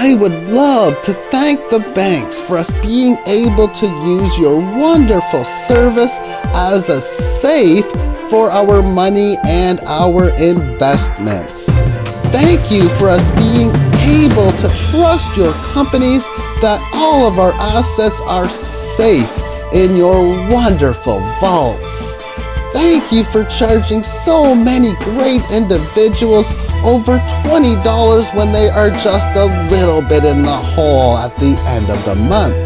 I would love to thank the banks for us being able to use your wonderful service as a safe for our money and our investments. Thank you for us being able to trust your companies that all of our assets are safe in your wonderful vaults. Thank you for charging so many great individuals over $20 when they are just a little bit in the hole at the end of the month.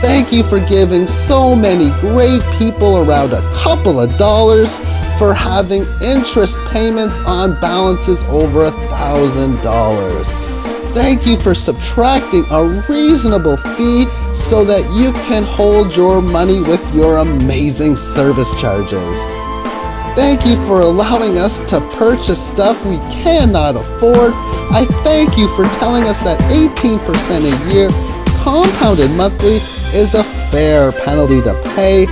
Thank you for giving so many great people around a couple of dollars for having interest payments on balances over $1,000. Thank you for subtracting a reasonable fee so that you can hold your money with your amazing service charges. Thank you for allowing us to purchase stuff we cannot afford. I thank you for telling us that 18% a year, compounded monthly, is a fair penalty to pay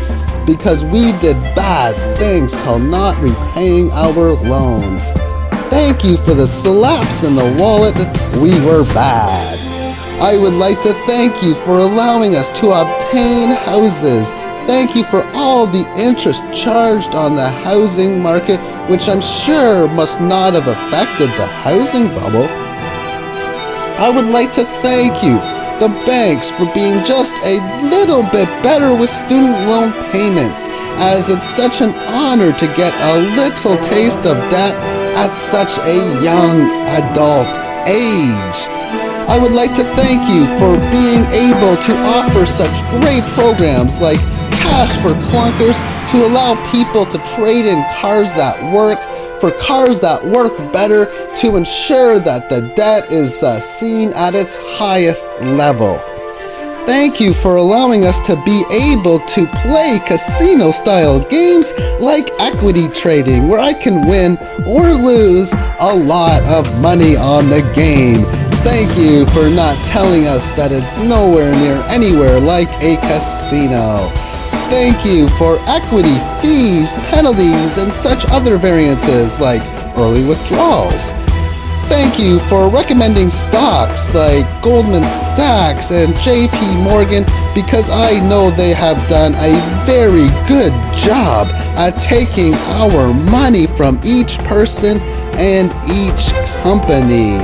because we did bad things called not repaying our loans. Thank you for the slaps in the wallet. We were bad. I would like to thank you for allowing us to obtain houses. Thank you for all the interest charged on the housing market, which I'm sure must not have affected the housing bubble. I would like to thank you, the banks, for being just a little bit better with student loan payments, as it's such an honor to get a little taste of debt at such a young adult age. I would like to thank you for being able to offer such great programs like Cash for Clunkers to allow people to trade in cars that work for cars that work better to ensure that the debt is seen at its highest level. Thank you for allowing us to be able to play casino-style games like equity trading, where I can win or lose a lot of money on the game. Thank you for not telling us that it's nowhere near anywhere like a casino. Thank you for equity, fees, penalties, and such other variances like early withdrawals. Thank you for recommending stocks like Goldman Sachs and JP Morgan because I know they have done a very good job at taking our money from each person and each company.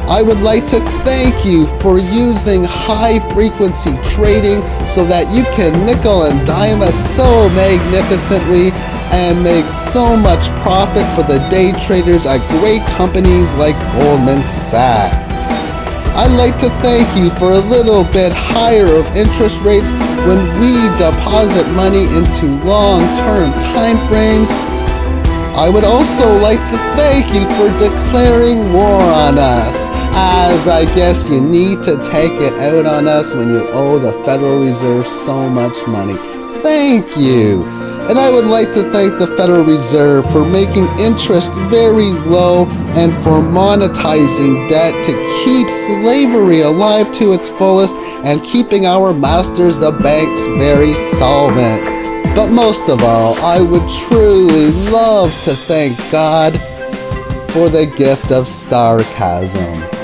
I would like to thank you for using high-frequency trading so that you can nickel and dime us so magnificently and make so much profit for the day traders at great companies like Goldman Sachs. I'd like to thank you for a little bit higher of interest rates when we deposit money into long-term time frames. I would also like to thank you for declaring war on us, as I guess you need to take it out on us when you owe the Federal Reserve so much money. Thank you. And I would like to thank the Federal Reserve for making interest very low and for monetizing debt to keep slavery alive to its fullest and keeping our masters, the banks, very solvent. But most of all, I would truly love to thank God for the gift of sarcasm.